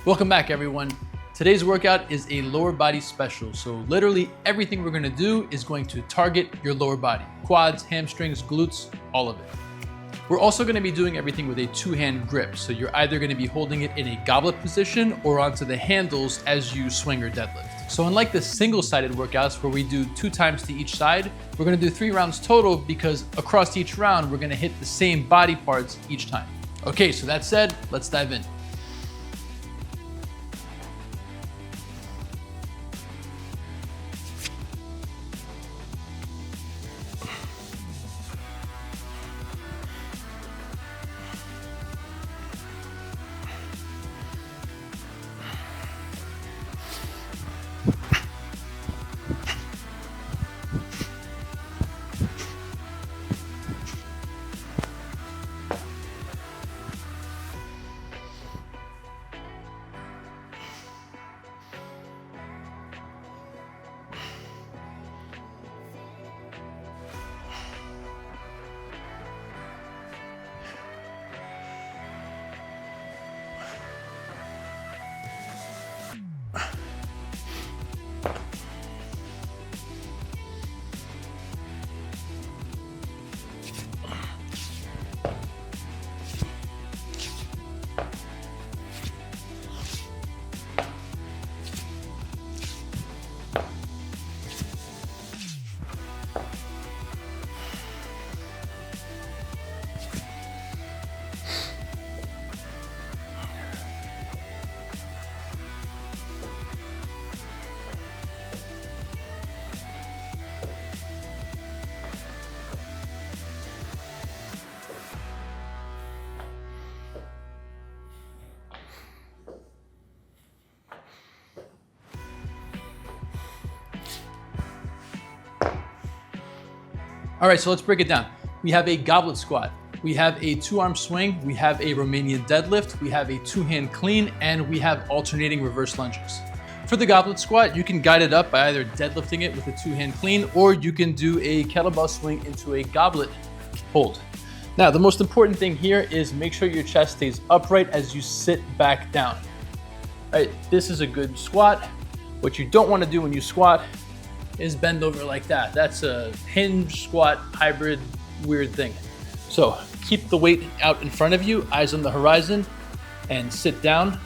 Welcome back, everyone. Today's workout is a lower body special. So literally everything we're gonna do is going to target your lower body. Quads, hamstrings, glutes, all of it. We're also gonna be doing everything with a two-hand grip. So you're either gonna be holding it in a goblet position or onto the handles as you swing or deadlift. So unlike the single-sided workouts where we do 2 times to each side, we're gonna do 3 rounds total because across each round, we're gonna hit the same body parts each time. Okay, so that said, let's dive in. All right, so let's break it down. We have a goblet squat, we have a 2-arm swing, we have a Romanian deadlift, we have a 2-hand clean, and we have alternating reverse lunges. For the goblet squat, you can guide it up by either deadlifting it with a 2-hand clean, or you can do a kettlebell swing into a goblet hold. Now, the most important thing here is make sure your chest stays upright as you sit back down. All right, this is a good squat. What you don't want to do when you squat is bend over like that. That's a hinge, squat, hybrid, weird thing. So keep the weight out in front of you, eyes on the horizon, and sit down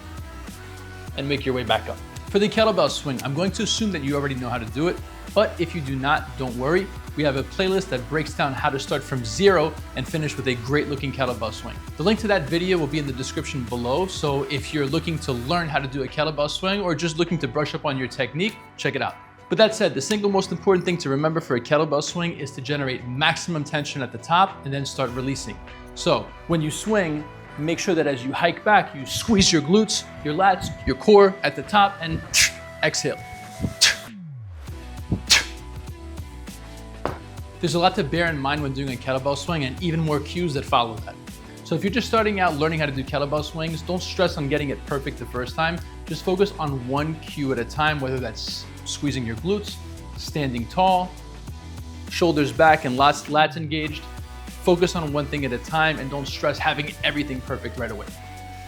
and make your way back up. For the kettlebell swing, I'm going to assume that you already know how to do it, but if you do not, don't worry. We have a playlist that breaks down how to start from 0 and finish with a great looking kettlebell swing. The link to that video will be in the description below, so if you're looking to learn how to do a kettlebell swing or just looking to brush up on your technique, check it out. But that said, the single most important thing to remember for a kettlebell swing is to generate maximum tension at the top and then start releasing. So when you swing, make sure that as you hike back, you squeeze your glutes, your lats, your core at the top, and exhale. There's a lot to bear in mind when doing a kettlebell swing and even more cues that follow that. So if you're just starting out learning how to do kettlebell swings, don't stress on getting it perfect the first time. Just focus on one cue at a time, whether that's squeezing your glutes, standing tall, shoulders back and lats engaged. Focus on one thing at a time and don't stress having everything perfect right away.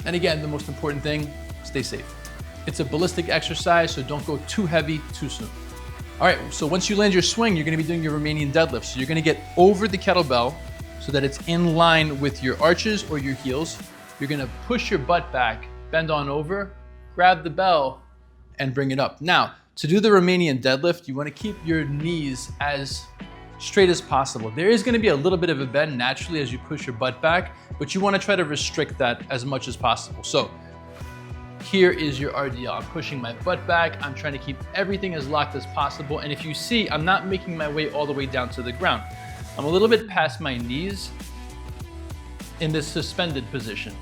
And again, the most important thing, stay safe. It's a ballistic exercise, so don't go too heavy too soon. All right, so once you land your swing, you're gonna be doing your Romanian deadlift. So you're gonna get over the kettlebell so that it's in line with your arches or your heels. You're gonna push your butt back, bend on over, grab the bell, and bring it up. Now, to do the Romanian deadlift, you wanna keep your knees as straight as possible. There is gonna be a little bit of a bend naturally as you push your butt back, but you wanna try to restrict that as much as possible. So here is your RDL. I'm pushing my butt back. I'm trying to keep everything as locked as possible. And if you see, I'm not making my way all the way down to the ground. I'm a little bit past my knees in this suspended position.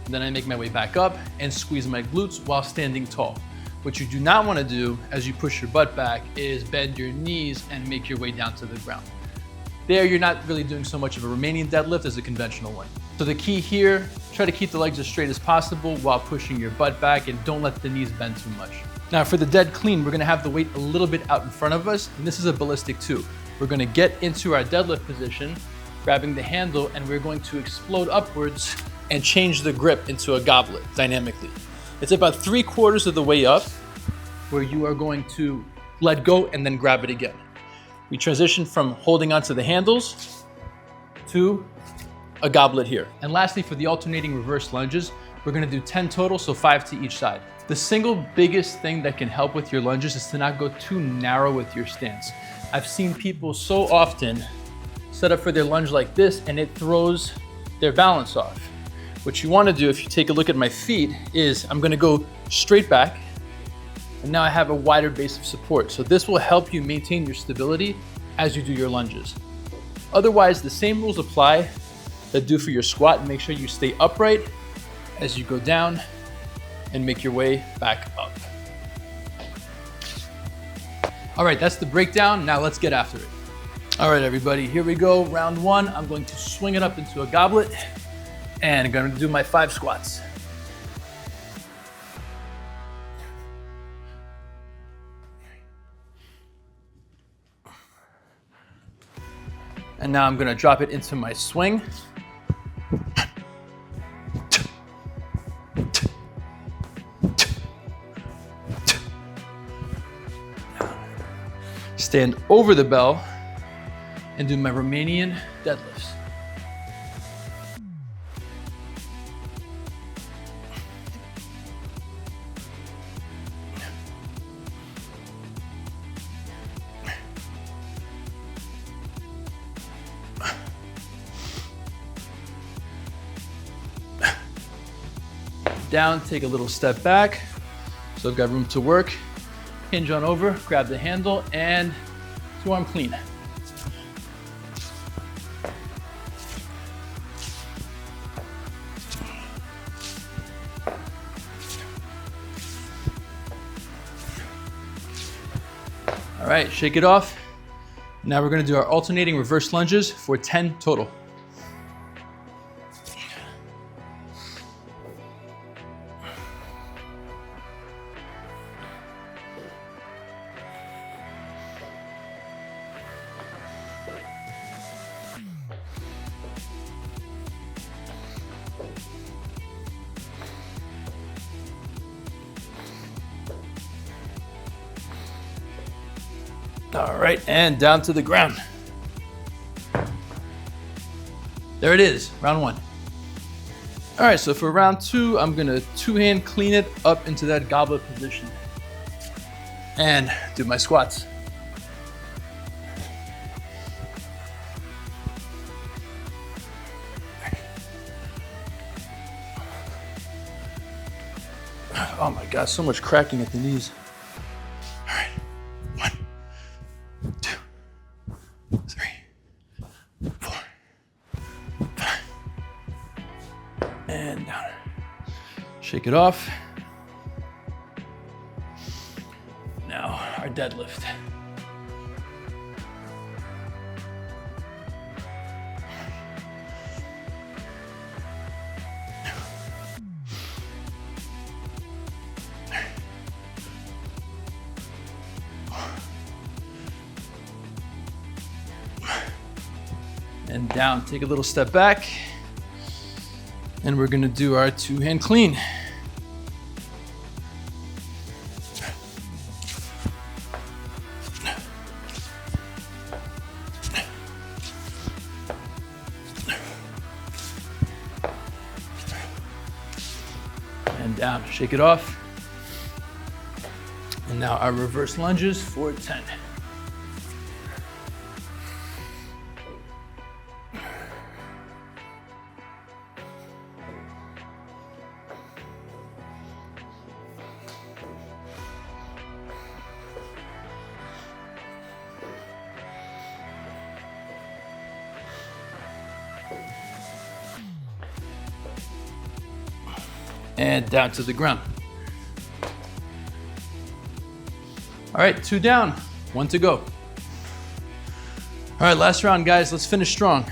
Then I make my way back up and squeeze my glutes while standing tall. What you do not want to do as you push your butt back is bend your knees and make your way down to the ground. There, you're not really doing so much of a Romanian deadlift as a conventional one. So the key here, try to keep the legs as straight as possible while pushing your butt back and don't let the knees bend too much. Now for the dead clean, we're gonna have the weight a little bit out in front of us, and this is a ballistic too. We're gonna get into our deadlift position, grabbing the handle, and we're going to explode upwards and change the grip into a goblet dynamically. It's about 3/4 of the way up where you are going to let go and then grab it again. We transition from holding onto the handles to a goblet here. And lastly, for the alternating reverse lunges, we're gonna do 10 total, so 5 to each side. The single biggest thing that can help with your lunges is to not go too narrow with your stance. I've seen people so often set up for their lunge like this and it throws their balance off. What you wanna do, if you take a look at my feet, is I'm gonna go straight back, and now I have a wider base of support. So this will help you maintain your stability as you do your lunges. Otherwise, the same rules apply that do for your squat. Make sure you stay upright as you go down and make your way back up. All right, that's the breakdown. Now let's get after it. All right, everybody, here we go. Round one, I'm going to swing it up into a goblet and I'm gonna do my 5 squats. And now I'm gonna drop it into my swing. Stand over the bell and do my Romanian deadlifts. Down, take a little step back. So I've got room to work. Hinge on over, grab the handle, and 2-arm clean. All right, shake it off. Now we're gonna do our alternating reverse lunges for 10 total. All right, and down to the ground. There it is, round one. All right, so for round two, I'm gonna 2-hand clean it up into that goblet position and do my squats. Oh my God, so much cracking at the knees. All right, 1, 2, 3, 4, 5, and down. Shake it off. Now our deadlift. And down, take a little step back. And we're gonna do our 2-hand clean. And down, shake it off. And now our reverse lunges for 10. And down to the ground. All right, 2 down, 1 to go. All right, last round, guys, let's finish strong.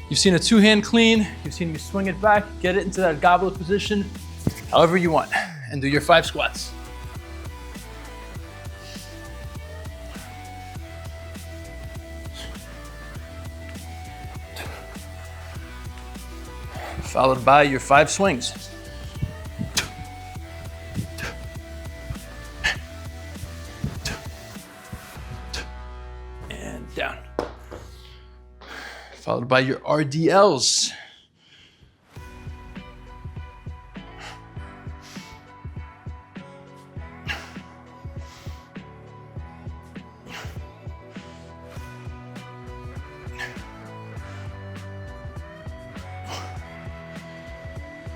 You've seen a 2-hand clean, you've seen me swing it back, get it into that goblet position, however you want, and do your 5 squats. Followed by your 5 swings. followed by your RDLs.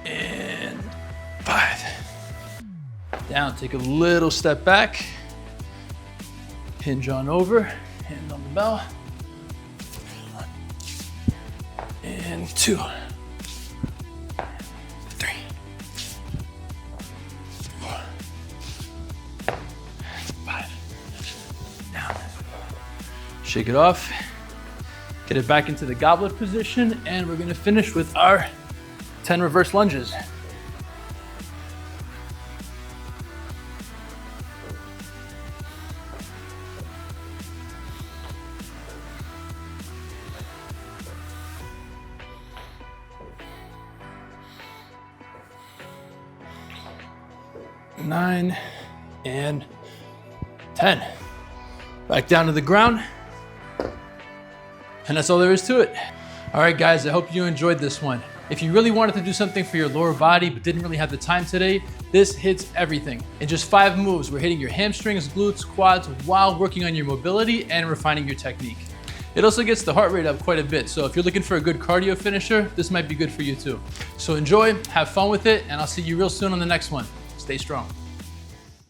And 5. Down, take a little step back. Hinge on over, hand on the bell. And 2, 3, 4, 5. Down. Shake it off. Get it back into the goblet position, and we're gonna finish with our 10 reverse lunges. Nine and 10. Back down to the ground. And that's all there is to it. All right, guys, I hope you enjoyed this one. If you really wanted to do something for your lower body but didn't really have the time today, this hits everything. In just 5 moves, we're hitting your hamstrings, glutes, quads, while working on your mobility and refining your technique. It also gets the heart rate up quite a bit, so if you're looking for a good cardio finisher, this might be good for you too. So enjoy, have fun with it, and I'll see you real soon on the next one. Stay strong.